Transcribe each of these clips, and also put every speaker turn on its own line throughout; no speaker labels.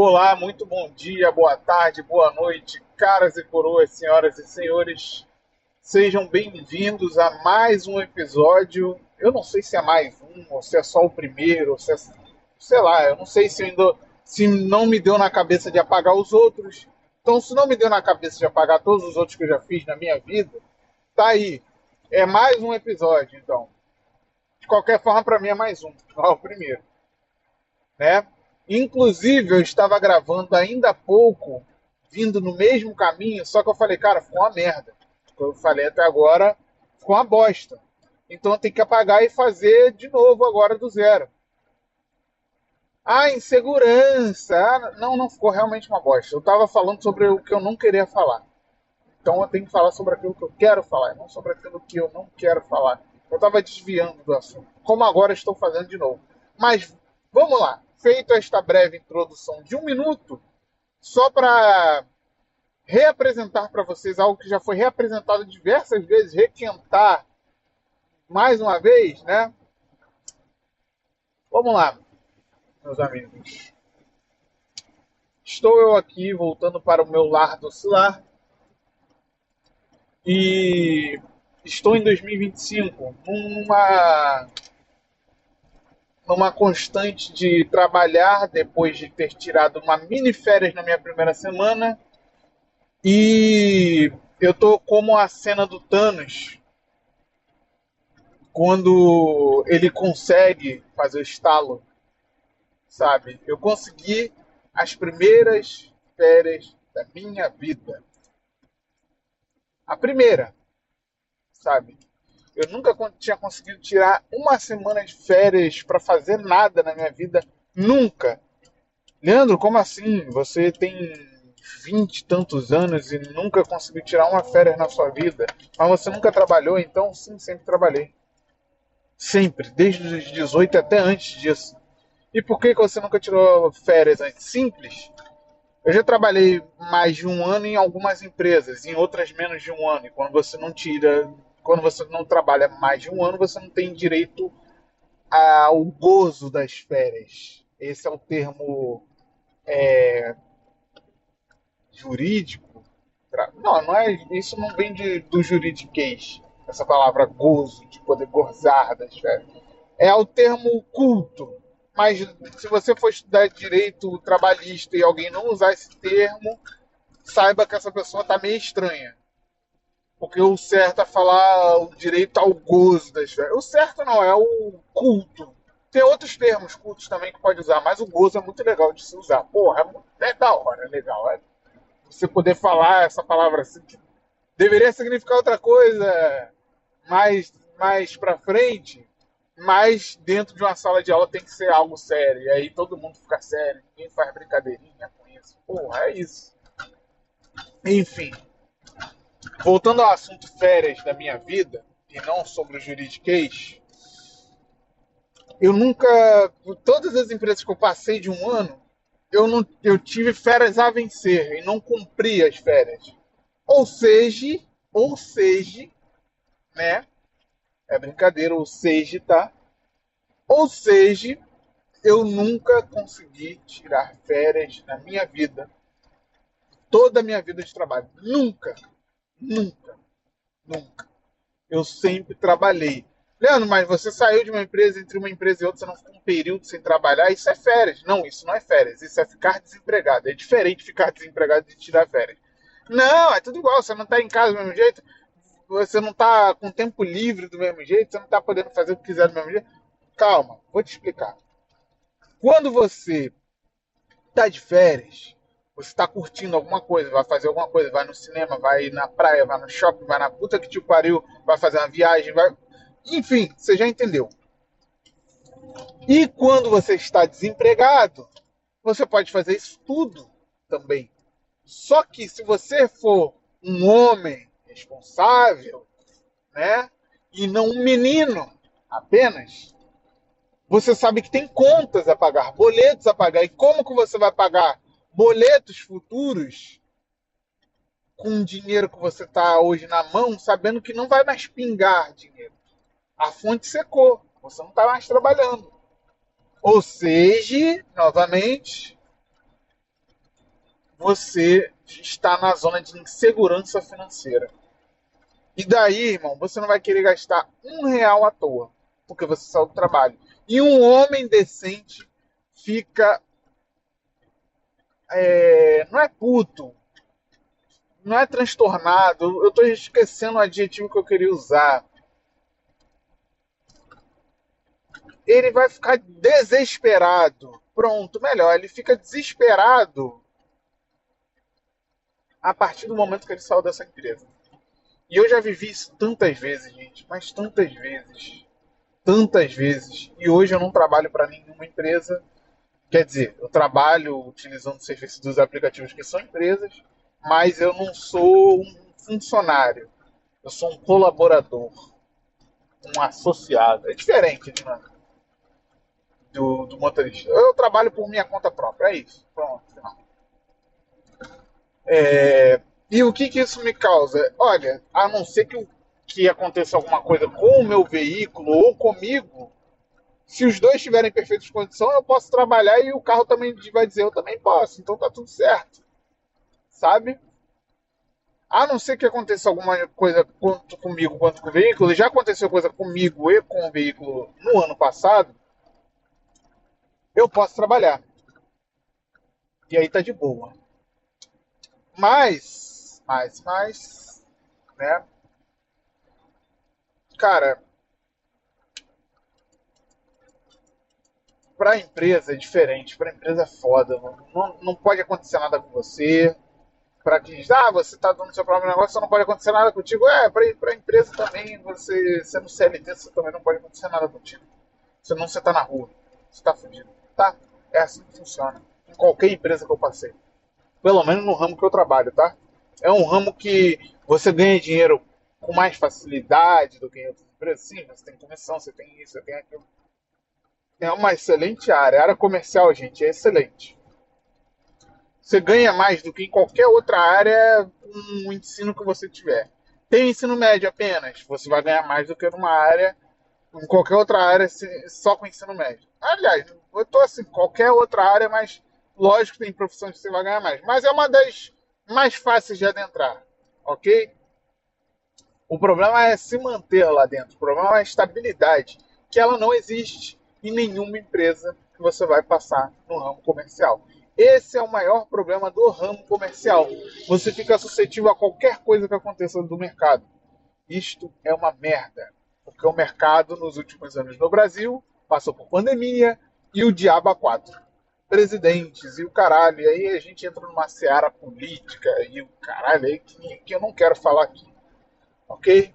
Olá, muito bom dia, boa tarde, boa noite, caras e coroas, senhoras e senhores. Sejam bem-vindos a mais um episódio. Eu não sei se é mais um, ou se é só o primeiro, ou se é, sei lá, eu não sei se ainda se não me deu na cabeça de apagar os outros. Então, se não me deu na cabeça de apagar todos os outros que eu já fiz na minha vida, tá aí. É mais um episódio, então. De qualquer forma, para mim é mais um, não é o primeiro, né? Inclusive, eu estava gravando ainda há pouco, vindo no mesmo caminho, só que eu falei, cara, ficou uma merda. Eu falei até agora, ficou uma bosta. Então eu tenho que apagar e fazer de novo agora do zero. Ah, insegurança. Ah, não, não ficou realmente uma bosta. Eu estava falando sobre o que eu não queria falar. Então eu tenho que falar sobre aquilo que eu quero falar, não sobre aquilo que eu não quero falar. Eu estava desviando do assunto, como agora estou fazendo de novo. Mas vamos lá. Feito esta breve introdução de 1 minuto, só para reapresentar para vocês algo que já foi reapresentado diversas vezes, requentar mais uma vez, né? Vamos lá, meus amigos. Estou eu aqui voltando para o meu lar docilar e estou em 2025 numa constante de trabalhar depois de ter tirado uma mini férias na minha primeira semana. E eu tô como a cena do Thanos quando ele consegue fazer o estalo, sabe? Eu consegui as primeiras férias da minha vida. A primeira, sabe? Eu nunca tinha conseguido tirar uma semana de férias para fazer nada na minha vida. Nunca. Leandro, como assim? Você tem 20 e tantos anos e nunca conseguiu tirar uma férias na sua vida? Mas você nunca trabalhou? Então, sim, sempre trabalhei. Sempre, desde os 18 até antes disso. E por que você nunca tirou férias antes? Simples. Eu já trabalhei mais de um ano em algumas empresas, em outras menos de um ano. E quando você não trabalha mais de um ano, você não tem direito ao gozo das férias. Esse é o termo jurídico. Não, não é. Isso não vem do juridiquês. Essa palavra gozo, de poder gozar das férias. É o termo culto. Mas se você for estudar direito trabalhista e alguém não usar esse termo, saiba que essa pessoa está meio estranha. Porque o certo é falar o direito ao gozo das férias. O certo não, é o culto. Tem outros termos cultos também que pode usar, mas o gozo é muito legal de se usar. Porra, é da hora, é legal. É você poder falar essa palavra assim, que deveria significar outra coisa mais pra frente, mas dentro de uma sala de aula tem que ser algo sério. E aí todo mundo fica sério, ninguém faz brincadeirinha com isso. Porra, é isso. Enfim, voltando ao assunto férias da minha vida, e não sobre o juridiquês, eu nunca. Todas as empresas que eu passei de um ano, eu tive férias a vencer e não cumpri as férias. Ou seja, ou seja, né? É brincadeira, ou seja, tá? Ou seja, eu nunca consegui tirar férias na minha vida, toda a minha vida de trabalho. Nunca, nunca, nunca. Eu sempre trabalhei. Leandro, mas você saiu de uma empresa, entre uma empresa e outra, você não ficou um período sem trabalhar, isso é férias. Não, isso não é férias, isso é ficar desempregado. É diferente ficar desempregado de tirar férias. Não, é tudo igual, você não está em casa do mesmo jeito, você não está com tempo livre do mesmo jeito, você não está podendo fazer o que quiser do mesmo jeito. Calma, vou te explicar. Quando você está de férias, você está curtindo alguma coisa, vai fazer alguma coisa, vai no cinema, vai na praia, vai no shopping, vai na puta que te pariu, vai fazer uma viagem, vai. Enfim, você já entendeu. E quando você está desempregado, você pode fazer isso tudo também. Só que se você for um homem responsável, né, e não um menino apenas, você sabe que tem contas a pagar, boletos a pagar. E como que você vai pagar boletos futuros com o dinheiro que você está hoje na mão, sabendo que não vai mais pingar dinheiro? A fonte secou, você não está mais trabalhando. Ou seja, novamente, você está na zona de insegurança financeira. E daí, irmão, você não vai querer gastar R$ 1 à toa, porque você saiu do trabalho. E um homem decente fica. Não é puto, não é transtornado. Eu estou esquecendo o adjetivo que eu queria usar. Ele vai ficar desesperado. Pronto, melhor. Ele fica desesperado a partir do momento que ele saiu dessa empresa. E eu já vivi isso tantas vezes, gente, mas tantas vezes. Tantas vezes. E hoje eu não trabalho para nenhuma empresa. Quer dizer, eu trabalho utilizando o serviço dos aplicativos que são empresas, mas eu não sou um funcionário. Eu sou um colaborador, um associado. É diferente, né, do motorista. Eu trabalho por minha conta própria, é isso. Pronto, final. E o que isso me causa? Olha, a não ser que aconteça alguma coisa com o meu veículo ou comigo, se os dois estiverem em perfeitas condições, eu posso trabalhar e o carro também vai dizer, eu também posso, então tá tudo certo, sabe? A não ser que aconteça alguma coisa quanto comigo quanto com o veículo, já aconteceu coisa comigo e com o veículo no ano passado, eu posso trabalhar. E aí tá de boa. Né? Cara, pra empresa é diferente, pra empresa é foda, mano. Não pode acontecer nada com você. Pra quem diz, você tá dando seu próprio negócio, só não pode acontecer nada contigo. Pra empresa também, você sendo CLT, você também não pode acontecer nada contigo. Senão você tá na rua, você tá fudido, tá? É assim que funciona. Em qualquer empresa que eu passei. Pelo menos no ramo que eu trabalho, tá? É um ramo que você ganha dinheiro com mais facilidade do que em outras empresas. Sim, você tem comissão, você tem isso, você tem aquilo. É uma excelente área. A área comercial, gente, é excelente. Você ganha mais do que em qualquer outra área com o ensino que você tiver. Tem ensino médio apenas, você vai ganhar mais do que numa área, em qualquer outra área, só com ensino médio. Aliás, eu tô assim, qualquer outra área, mas lógico que tem profissões que você vai ganhar mais. Mas é uma das mais fáceis de adentrar, ok? O problema é se manter lá dentro. O problema é a estabilidade, que ela não existe em nenhuma empresa que você vai passar no ramo comercial. Esse é o maior problema do ramo comercial. Você fica suscetível a qualquer coisa que aconteça do mercado. Isto é uma merda, porque o mercado nos últimos anos no Brasil passou por pandemia e o diabo a quatro. Presidentes e o caralho. E aí a gente entra numa seara política e o caralho aí que eu não quero falar aqui, ok?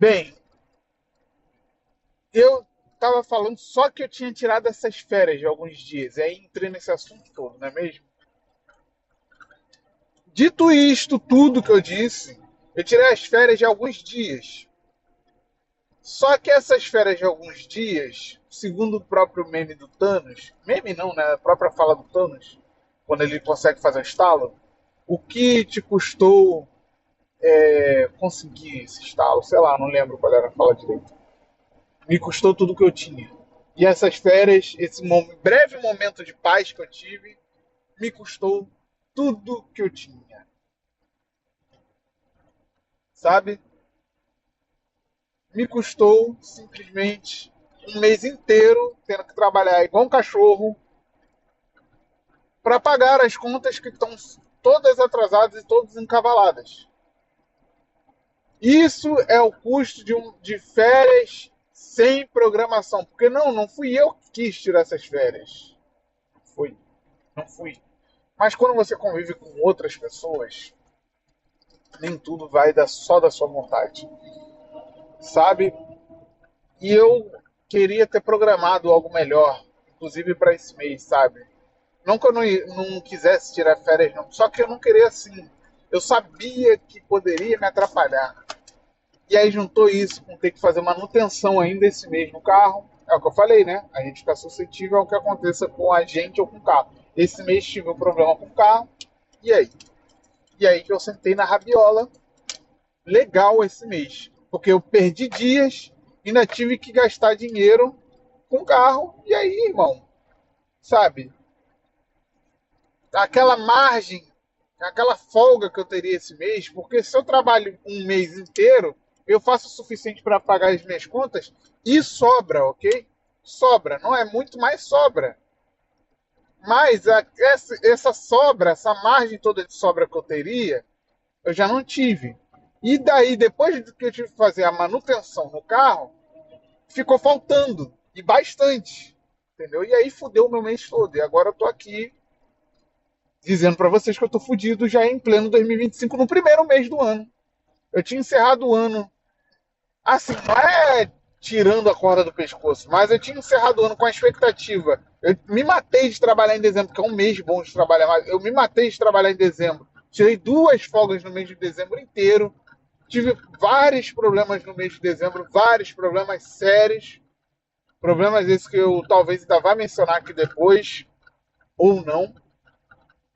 Bem, eu estava falando só que eu tinha tirado essas férias de alguns dias. E aí entrei nesse assunto todo, não é mesmo? Dito isto, tudo que eu disse, eu tirei as férias de alguns dias. Só que essas férias de alguns dias, segundo o próprio meme do Thanos, meme não, né? A própria fala do Thanos, quando ele consegue fazer o estalo, o que te custou conseguir esse estalo? Sei lá, não lembro qual era a fala direito. Me custou tudo que eu tinha. E essas férias, esse breve momento de paz que eu tive, me custou tudo que eu tinha. Sabe? Me custou simplesmente um mês inteiro tendo que trabalhar igual um cachorro para pagar as contas que estão todas atrasadas e todas encavaladas. Isso é o custo de férias sem programação. Porque não fui eu que quis tirar essas férias. Foi, não fui. Mas quando você convive com outras pessoas, nem tudo vai só da sua vontade. Sabe? E eu queria ter programado algo melhor, inclusive para esse mês, sabe? Não que eu não quisesse tirar férias, não. Só que eu não queria assim. Eu sabia que poderia me atrapalhar. E aí juntou isso com ter que fazer manutenção ainda esse mês no carro. É o que eu falei, né? A gente fica suscetível ao que aconteça com a gente ou com o carro. Esse mês tive um problema com o carro. E aí? E aí que eu sentei na rabiola legal esse mês. Porque eu perdi dias, ainda tive que gastar dinheiro com o carro. E aí, irmão, sabe? aquela margem, aquela folga que eu teria esse mês, porque se eu trabalho um mês inteiro, eu faço o suficiente para pagar as minhas contas e sobra, ok? Sobra, não é muito, mas sobra. Mas essa sobra, essa margem toda de sobra que eu teria, eu já não tive. E daí, depois que eu tive que fazer a manutenção no carro, ficou faltando. E bastante. Entendeu? E aí fudeu o meu mês todo. E agora eu tô aqui dizendo para vocês que eu tô fudido já em pleno 2025, no primeiro mês do ano. Eu tinha encerrado o ano. Assim, não é tirando a corda do pescoço, mas eu tinha encerrado o ano com a expectativa. Eu me matei de trabalhar em dezembro, que é um mês bom de trabalhar, mas eu me matei de trabalhar em dezembro. Tirei 2 folgas no mês de dezembro inteiro. Tive vários problemas no mês de dezembro, vários problemas sérios. Problemas esses que eu talvez ainda vá mencionar aqui depois, ou não.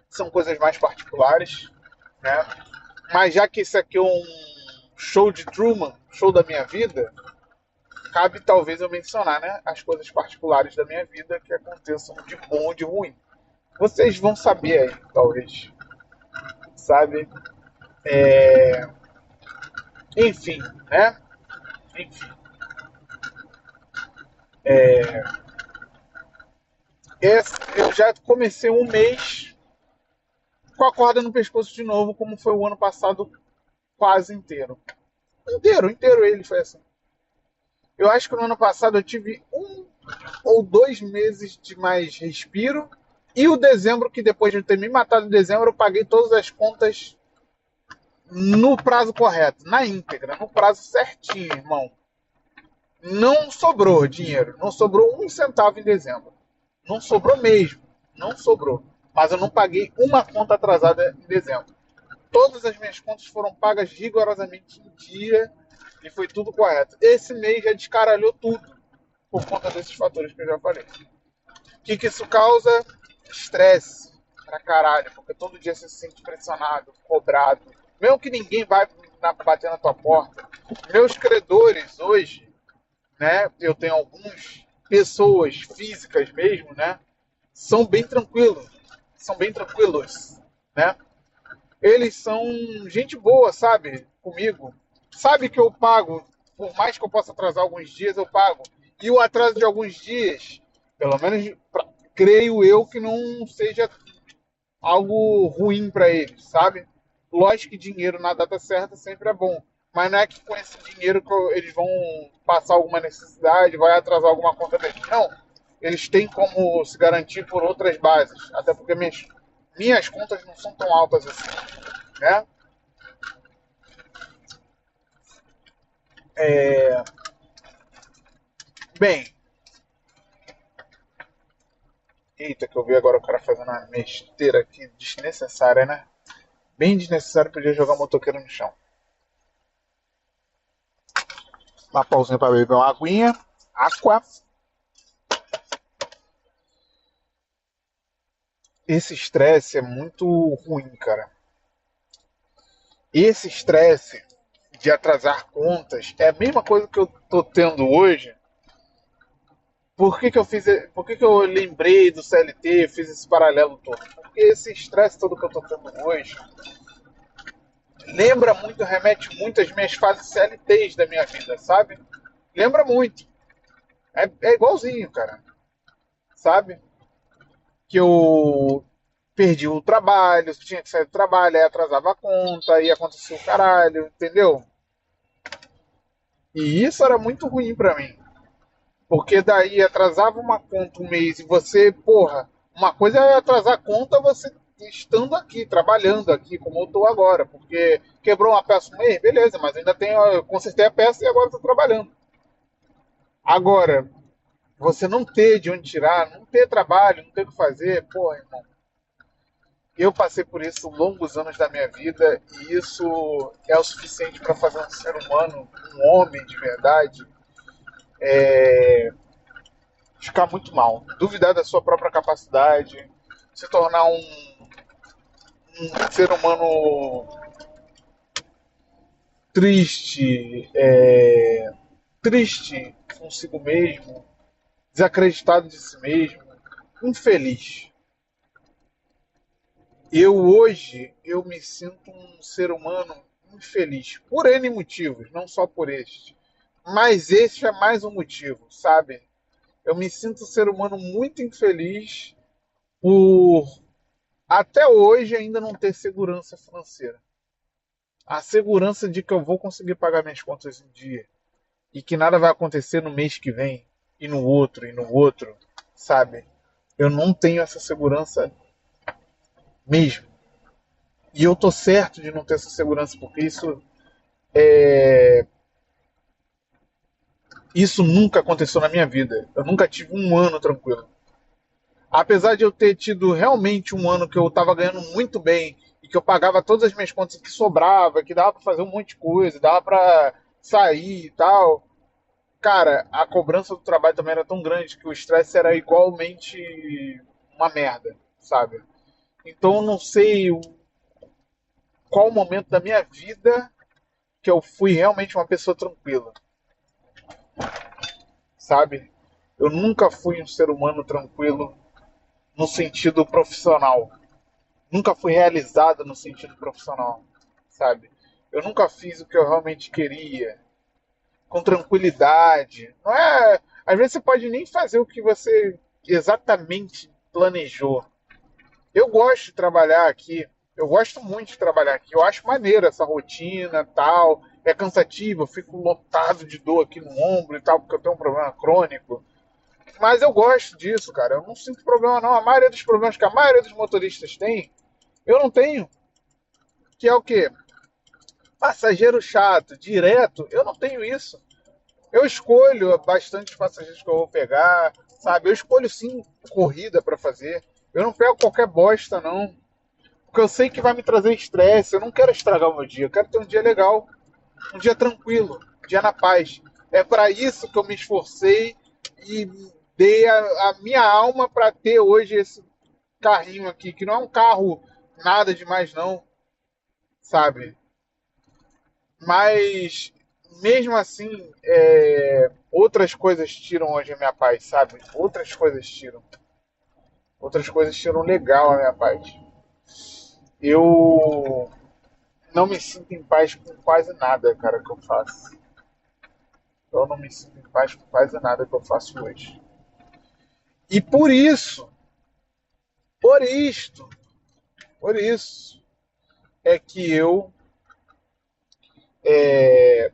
São coisas mais particulares, né? Mas já que isso aqui é um show de Truman, show da minha vida, cabe talvez eu mencionar, né, as coisas particulares da minha vida que aconteçam de bom ou de ruim. Vocês vão saber aí, talvez. Sabe? Enfim, né? Enfim. Eu já comecei um mês com a corda no pescoço de novo, como foi o ano passado quase inteiro. Inteiro ele foi assim. Eu acho que no ano passado eu tive 1 ou 2 meses de mais respiro. E o dezembro, que depois de eu ter me matado em dezembro, eu paguei todas as contas no prazo correto, na íntegra, no prazo certinho, irmão. Não sobrou dinheiro, não sobrou um centavo em dezembro. Não sobrou mesmo, não sobrou. Mas eu não paguei uma conta atrasada em dezembro. Todas as minhas contas foram pagas rigorosamente em dia e foi tudo correto. Esse mês já descaralhou tudo por conta desses fatores que eu já falei. O que isso causa? Estresse pra caralho, porque todo dia você se sente pressionado, cobrado. Mesmo que ninguém vai bater na tua porta. Meus credores hoje, né? Eu tenho algumas pessoas físicas mesmo, né? São bem tranquilos. São bem tranquilos, né? Eles são gente boa, sabe? Comigo. Sabe que eu pago, por mais que eu possa atrasar alguns dias, eu pago. E o atraso de alguns dias, pelo menos creio eu que não seja algo ruim para eles, sabe? Lógico que dinheiro na data certa sempre é bom, mas não é que com esse dinheiro que eles vão passar alguma necessidade, vai atrasar alguma conta deles. Não, eles têm como se garantir por outras bases, até porque minhas contas não são tão altas assim, né? Bem, eita, que eu vi agora o cara fazendo uma besteira aqui desnecessária, né? Bem desnecessário, podia jogar o motoqueiro no chão. Uma pausinha para beber uma aguinha. Aqua. Esse estresse é muito ruim, cara. Esse estresse de atrasar contas é a mesma coisa que eu tô tendo hoje. Por que eu lembrei do CLT, fiz esse paralelo todo? Porque esse estresse todo que eu tô tendo hoje lembra muito, remete muito às minhas fases CLTs da minha vida, sabe? Lembra muito. É igualzinho, cara. Sabe? Que eu perdi o trabalho, tinha que sair do trabalho, aí atrasava a conta, aí acontecia o caralho, entendeu? E isso era muito ruim pra mim. Porque daí atrasava uma conta um mês e você, porra, uma coisa é atrasar a conta você estando aqui, trabalhando aqui, como eu tô agora. Porque quebrou uma peça um mês, beleza, mas ainda tenho, eu consertei a peça e agora tô trabalhando. Agora, você não ter de onde tirar, não ter trabalho, não ter o que fazer, porra, irmão. Eu passei por isso longos anos da minha vida e isso é o suficiente para fazer um ser humano, um homem de verdade, ficar muito mal, duvidar da sua própria capacidade, se tornar um ser humano triste, triste consigo mesmo, desacreditado de si mesmo, infeliz. eu me sinto um ser humano infeliz, por N motivos, não só por este. Mas esse é mais um motivo, sabe? Eu me sinto um ser humano muito infeliz por até hoje ainda não ter segurança financeira. A segurança de que eu vou conseguir pagar minhas contas em dia e que nada vai acontecer no mês que vem e no outro, sabe? Eu não tenho essa segurança mesmo. E eu tô certo de não ter essa segurança, porque isso nunca aconteceu na minha vida. Eu nunca tive um ano tranquilo. Apesar de eu ter tido realmente um ano que eu estava ganhando muito bem e que eu pagava todas as minhas contas que sobrava, que dava para fazer um monte de coisa, dava para sair e tal. Cara, a cobrança do trabalho também era tão grande que o estresse era igualmente uma merda, sabe? Então eu não sei qual o momento da minha vida que eu fui realmente uma pessoa tranquila, sabe? Eu nunca fui um ser humano tranquilo no sentido profissional. Nunca fui realizado no sentido profissional, sabe? Eu nunca fiz o que eu realmente queria, com tranquilidade. Não é. Às vezes você pode nem fazer o que você exatamente planejou. Eu gosto de trabalhar aqui. Eu gosto muito de trabalhar aqui. Eu acho maneiro essa rotina, tal. É cansativo, eu fico lotado de dor aqui no ombro e tal, porque eu tenho um problema crônico. Mas eu gosto disso, cara. Eu não sinto problema, não. A maioria dos problemas que a maioria dos motoristas tem, eu não tenho. Que é o quê? Passageiro chato, direto. Eu não tenho isso. Eu escolho bastante os passageiros que eu vou pegar, sabe? Eu escolho sim corrida para fazer. Eu não pego qualquer bosta, não. Porque eu sei que vai me trazer estresse. Eu não quero estragar o meu dia. Eu quero ter um dia legal, um dia tranquilo, um dia na paz. É para isso que eu me esforcei e dei a minha alma para ter hoje esse carrinho aqui, que não é um carro nada demais, não, sabe? Mas mesmo assim, outras coisas tiram hoje a minha paz, sabe? Outras coisas tiram. Outras coisas tiram legal a minha paz. Eu não me sinto em paz com quase nada, cara, que eu faço. Eu não me sinto em paz com quase nada que eu faço hoje. E por isto, por isso, é que eu é,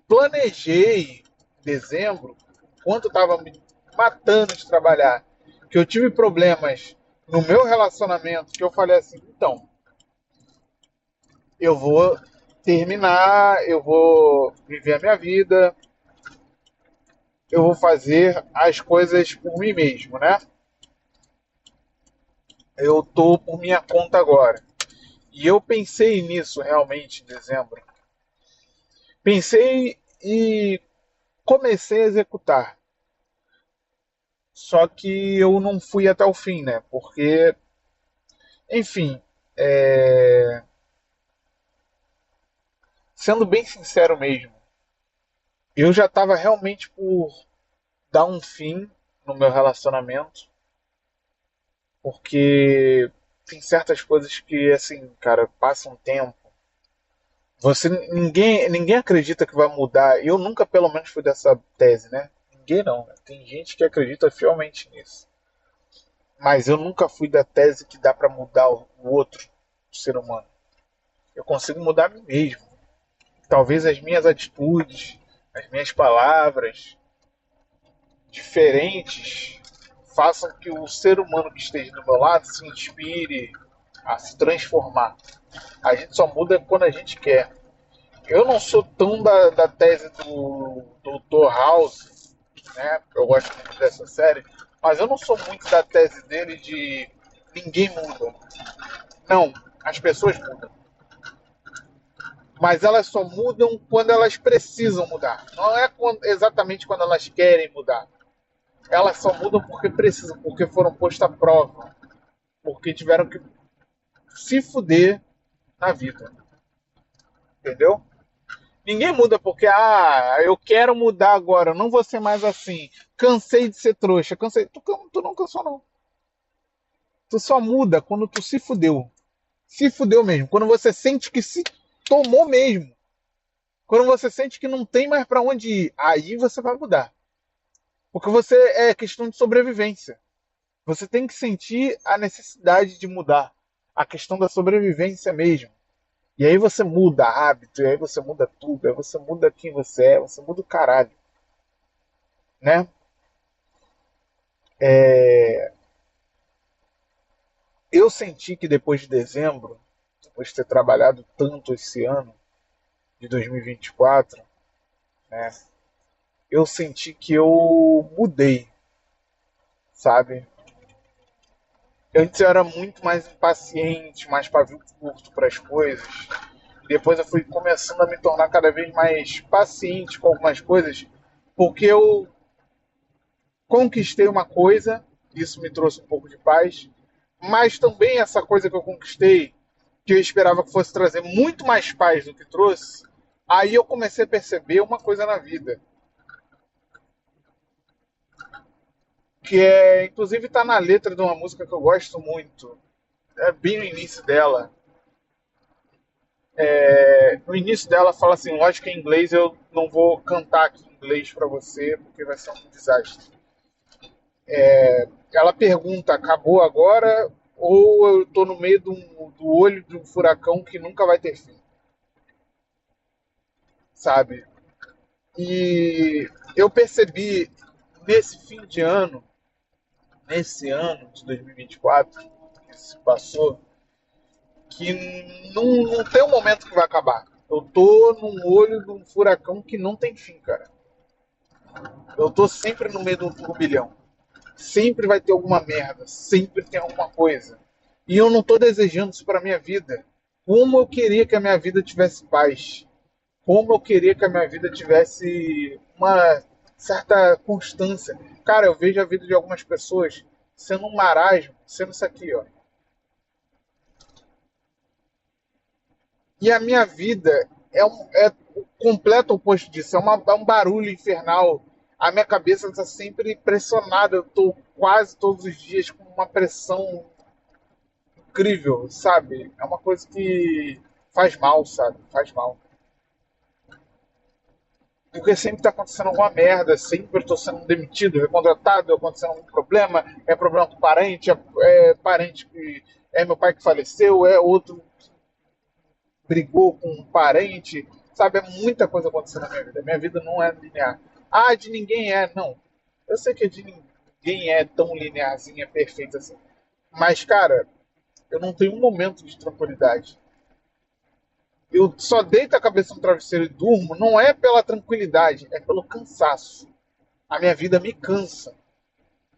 planejei em dezembro, quando estava me matando de trabalhar, que eu tive problemas no meu relacionamento, que eu falei assim, então, eu vou terminar, eu vou viver a minha vida, eu vou fazer as coisas por mim mesmo, né? Eu tô por minha conta agora. E eu pensei nisso realmente em dezembro. Pensei e comecei a executar. Só que eu não fui até o fim, né? Porque, enfim, sendo bem sincero mesmo, eu já estava realmente por dar um fim no meu relacionamento, porque tem certas coisas que, assim, cara, passa um tempo. Ninguém acredita que vai mudar. Eu nunca, pelo menos, fui dessa tese, né? Ninguém não. Né? Tem gente que acredita fielmente nisso. Mas eu nunca fui da tese que dá para mudar o outro, o ser humano. Eu consigo mudar a mim mesmo. Talvez as minhas atitudes, as minhas palavras diferentes façam que o ser humano que esteja do meu lado se inspire a se transformar. A gente só muda quando a gente quer. Eu não sou tão da tese do Dr. House, né? Eu gosto muito dessa série, mas eu não sou muito da tese dele de ninguém muda. Não, as pessoas mudam. Mas elas só mudam quando elas precisam mudar. Não é exatamente quando elas querem mudar. Elas só mudam porque precisam, porque foram postas à prova, porque tiveram que se fuder na vida. Entendeu? Ninguém muda porque, eu quero mudar agora, eu não vou ser mais assim. Cansei de ser trouxa, cansei. Tu não cansou, não. Tu só muda quando tu se fudeu. Se fudeu mesmo. Quando você sente que se tomou mesmo. Quando você sente que não tem mais pra onde ir, aí você vai mudar. Porque você é questão de sobrevivência. Você tem que sentir a necessidade de mudar. A questão da sobrevivência mesmo. E aí você muda hábito, e aí você muda tudo, aí você muda quem você muda o caralho. Né? É, eu senti que depois de dezembro, depois de ter trabalhado tanto esse ano, de 2024, né? Eu senti que eu mudei, sabe? Antes eu era muito mais impaciente, mais pavio curto para as coisas. Depois eu fui começando a me tornar cada vez mais paciente com algumas coisas, porque eu conquistei uma coisa, isso me trouxe um pouco de paz, mas também essa coisa que eu conquistei, que eu esperava que fosse trazer muito mais paz do que trouxe, aí eu comecei a perceber uma coisa na vida, que é, inclusive está na letra de uma música que eu gosto muito, é bem no início dela. No início dela fala assim, lógico que em inglês eu não vou cantar aqui em inglês para você, porque vai ser um desastre. Ela pergunta, acabou agora ou eu tô no meio do olho de um furacão que nunca vai ter fim, sabe? E eu percebi nesse fim de ano, nesse ano de 2024 que se passou, que não tem um momento que vai acabar. Eu tô num olho de um furacão que não tem fim, cara. Eu tô sempre no meio de um turbilhão. Sempre vai ter alguma merda, sempre tem alguma coisa. E eu não tô desejando isso pra minha vida. Como eu queria que a minha vida tivesse paz. Como eu queria que a minha vida tivesse uma certa constância. Cara, eu vejo a vida de algumas pessoas sendo um marasmo, sendo isso aqui, ó. E a minha vida é o completo oposto disso. É um barulho infernal. A minha cabeça está sempre pressionada. Eu estou quase todos os dias com uma pressão incrível, sabe? É uma coisa que faz mal, sabe? Faz mal. Porque sempre está acontecendo alguma merda, sempre estou sendo demitido, recontratado, acontecendo algum problema, é problema com parente, é parente que é meu pai que faleceu, é outro brigou com um parente, sabe? É muita coisa acontecendo na minha vida. Minha vida não é linear. Ah, de ninguém é, não. Eu sei que de ninguém é tão linearzinha, perfeita assim. Mas, cara, eu não tenho um momento de tranquilidade. Eu só deito a cabeça no travesseiro e durmo, não é pela tranquilidade, é pelo cansaço. A minha vida me cansa.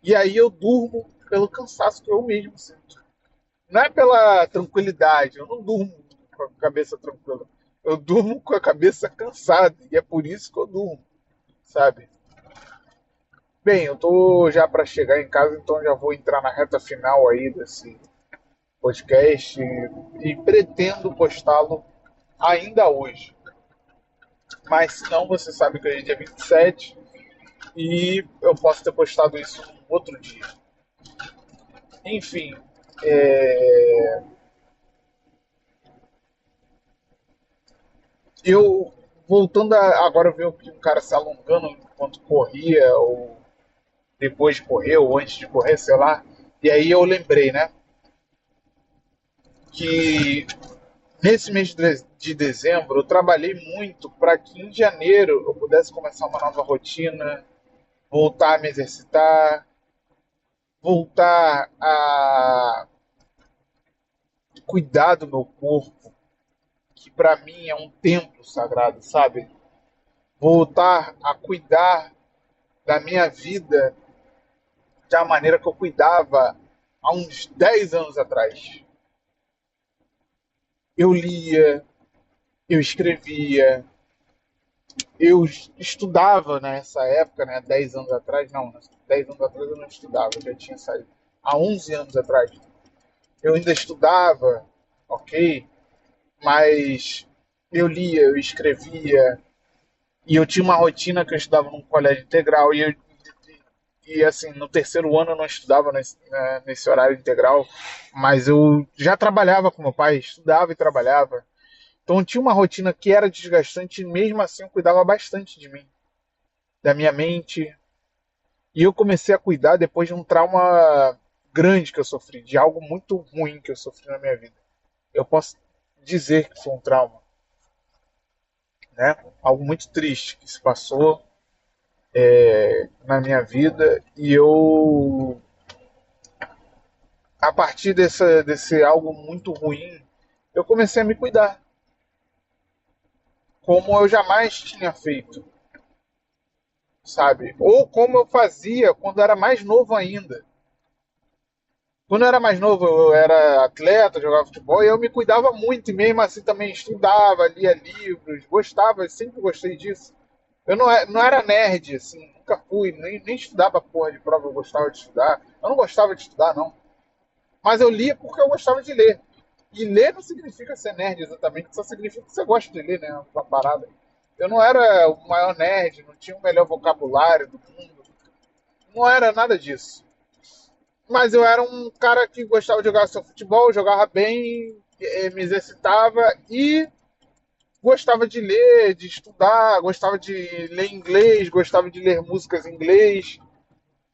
E aí eu durmo pelo cansaço que eu mesmo sinto. Não é pela tranquilidade, eu não durmo com a cabeça tranquila. Eu durmo com a cabeça cansada e é por isso que eu durmo, sabe? Bem, eu tô já para chegar em casa, então já vou entrar na reta final aí desse podcast e pretendo postá-lo ainda hoje. Mas se não, você sabe que hoje é dia 27 e eu posso ter postado isso um outro dia. Enfim, eu voltando agora ver um cara se alongando enquanto corria ou depois de correr ou antes de correr, sei lá. E aí eu lembrei, né, que nesse mês de dezembro eu trabalhei muito para que em janeiro eu pudesse começar uma nova rotina, voltar a me exercitar, voltar a cuidar do meu corpo, que para mim é um templo sagrado, sabe? Voltar a cuidar da minha vida da maneira que eu cuidava há uns 10 anos atrás. Eu lia, eu escrevia, eu estudava nessa época, né, 10 anos atrás, não, 10 anos atrás eu não estudava, eu já tinha saído. Há 11 anos atrás, eu ainda estudava, ok, mas eu lia, eu escrevia, e eu tinha uma rotina que eu estudava num colégio integral, e eu E assim, no terceiro ano eu não estudava nesse horário integral, mas eu já trabalhava com meu pai, estudava e trabalhava. Então eu tinha uma rotina que era desgastante e mesmo assim eu cuidava bastante de mim, da minha mente. E eu comecei a cuidar depois de um trauma grande que eu sofri, de algo muito ruim que eu sofri na minha vida. Eu posso dizer que foi um trauma, né? Algo muito triste que se passou na minha vida e eu, a partir desse algo muito ruim, eu comecei a me cuidar, como eu jamais tinha feito, sabe? Ou como eu fazia quando era mais novo ainda. Quando eu era mais novo, eu era atleta, jogava futebol e eu me cuidava muito, e mesmo assim também estudava, lia livros, gostava, sempre gostei disso. Eu não era nerd, assim, nunca fui, nem estudava porra de prova, eu gostava de estudar. Eu não gostava de estudar, não. Mas eu lia porque eu gostava de ler. E ler não significa ser nerd exatamente, só significa que você gosta de ler, né? Uma parada. Eu não era o maior nerd, não tinha o melhor vocabulário do mundo. Não era nada disso. Mas eu era um cara que gostava de jogar seu futebol, jogava bem, me exercitava e gostava de ler, de estudar, gostava de ler inglês, gostava de ler músicas em inglês.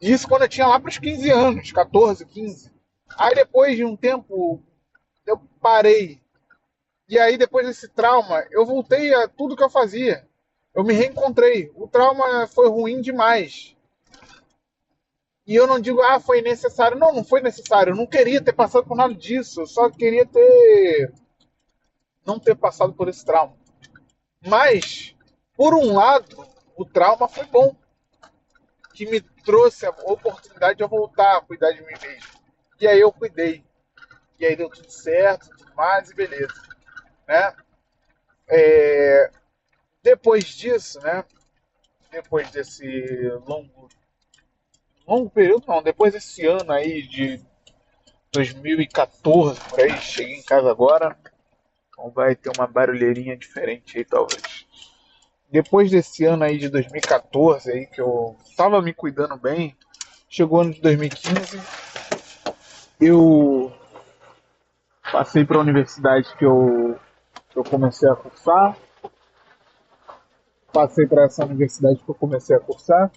Isso quando eu tinha lá para os 15 anos, 14, 15. Aí depois de um tempo eu parei. E aí depois desse trauma, eu voltei a tudo que eu fazia. Eu me reencontrei. O trauma foi ruim demais. E eu não digo, ah, foi necessário. Não, não foi necessário. Eu não queria ter passado por nada disso. Eu só queria não ter passado por esse trauma. Mas, por um lado, o trauma foi bom, que me trouxe a oportunidade de eu voltar a cuidar de mim mesmo. E aí eu cuidei. E aí deu tudo certo, tudo mais, e beleza. Né? É, depois disso, né? Depois desse longo período, não, depois desse ano aí de 2014, por aí, cheguei em casa agora, então vai ter uma barulheirinha diferente aí, talvez. Depois desse ano aí de 2014, aí, que eu tava me cuidando bem, chegou o ano de 2015, eu passei para a universidade que eu comecei a cursar, passei para essa universidade que eu comecei a cursar,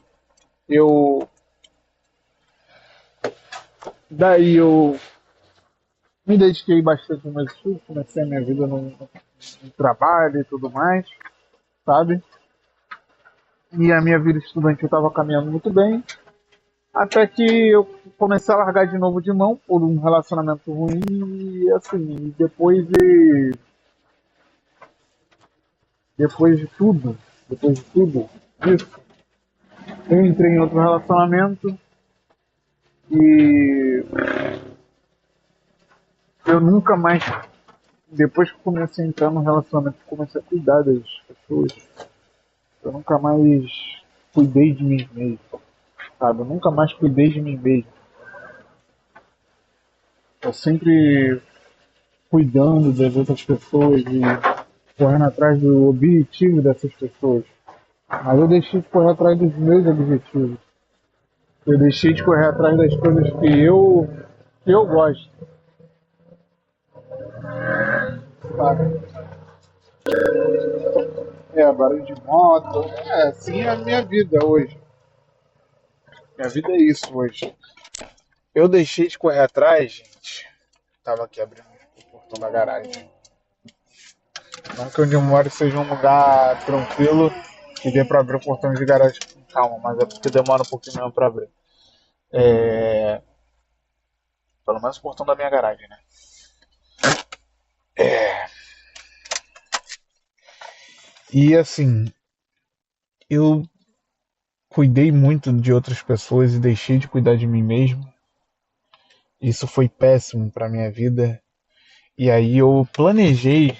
eu daí eu me dediquei bastante aos meus estudos, comecei a minha vida no trabalho e tudo mais, sabe? E a minha vida estudantil estava caminhando muito bem, até que eu comecei a largar de novo de mão por um relacionamento ruim e assim, depois de tudo isso, eu entrei em outro relacionamento e eu nunca mais, depois que eu comecei a entrar no relacionamento, comecei a cuidar das pessoas, eu nunca mais cuidei de mim mesmo, sabe? Eu nunca mais cuidei de mim mesmo. Eu sempre cuidando das outras pessoas e correndo atrás do objetivo dessas pessoas. Mas eu deixei de correr atrás dos meus objetivos. Eu deixei de correr atrás das coisas que eu gosto, sabe? Barulho de moto. Assim é a minha vida hoje. Minha vida é isso hoje. Eu deixei de correr atrás, gente. Tava aqui abrindo o portão da garagem. Não que onde eu moro seja um lugar tranquilo que dê pra abrir o portão de garagem com calma, mas é porque demora um pouquinho mesmo pra abrir. É... Pelo menos o portão da minha garagem, né? E assim, eu cuidei muito de outras pessoas e deixei de cuidar de mim mesmo. Isso foi péssimo pra minha vida. E aí eu planejei,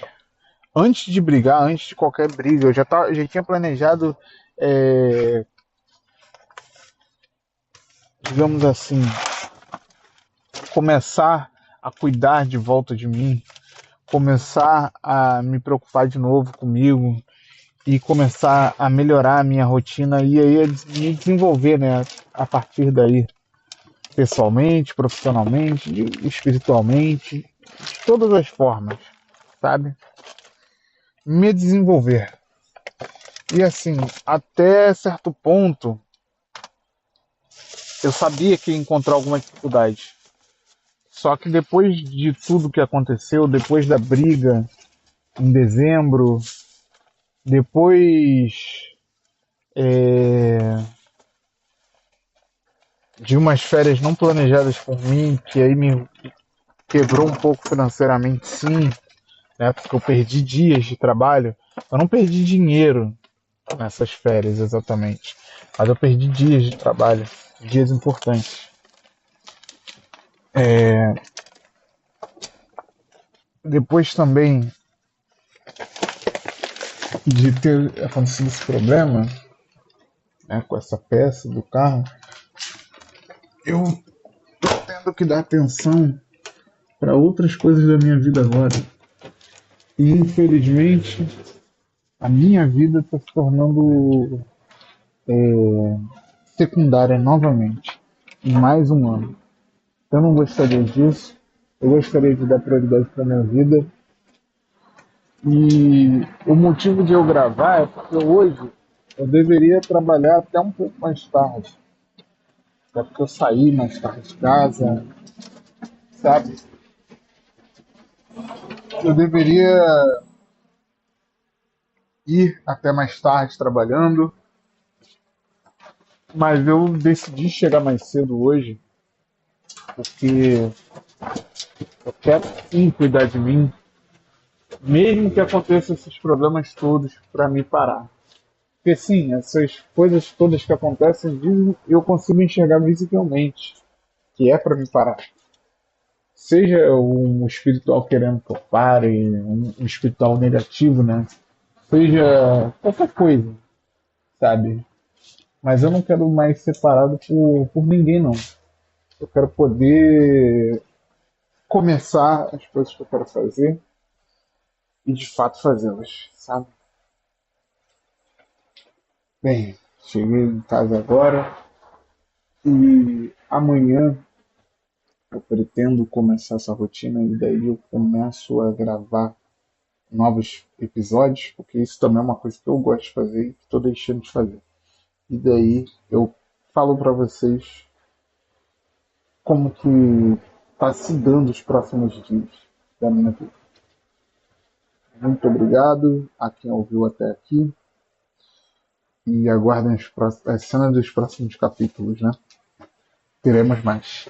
antes de brigar, antes de qualquer briga, já tinha planejado, é, digamos assim, começar a cuidar de volta de mim, começar a me preocupar de novo comigo e começar a melhorar a minha rotina e aí me desenvolver, né? a partir daí, pessoalmente, profissionalmente, espiritualmente, de todas as formas, sabe? Me desenvolver. E assim, até certo ponto, eu sabia que ia encontrar alguma dificuldade. Só que depois de tudo que aconteceu, depois da briga em dezembro, depois é, de umas férias não planejadas por mim, que aí me quebrou um pouco financeiramente, sim, né? Porque eu perdi dias de trabalho. Eu não perdi dinheiro nessas férias exatamente, mas eu perdi dias de trabalho, dias importantes. Depois também de ter acontecido esse problema, né, com essa peça do carro, eu tô tendo que dar atenção para outras coisas da minha vida agora. E infelizmente a minha vida está se tornando secundária novamente, em mais um ano. Eu não gostaria disso. Eu gostaria de dar prioridade para minha vida. E o motivo de eu gravar é porque hoje eu deveria trabalhar até um pouco mais tarde. Até porque eu saí mais tarde de casa, sabe? Eu deveria ir até mais tarde trabalhando, mas eu decidi chegar mais cedo hoje porque eu quero sim cuidar de mim, mesmo que aconteçam esses problemas todos para me parar. Porque sim, essas coisas todas que acontecem, eu consigo enxergar visivelmente, que é para me parar. Seja um espiritual querendo que eu pare, um espiritual negativo, né? Seja qualquer coisa, sabe? Mas eu não quero mais ser parado por ninguém, não. Eu quero poder começar as coisas que eu quero fazer e de fato fazê-las, sabe? Bem, cheguei em casa agora e amanhã eu pretendo começar essa rotina e daí eu começo a gravar novos episódios, porque isso também é uma coisa que eu gosto de fazer e que estou deixando de fazer. E daí eu falo para vocês como que está se dando os próximos dias da minha vida. Muito obrigado a quem ouviu até aqui e aguardem as cenas dos próximos capítulos, né? Teremos mais.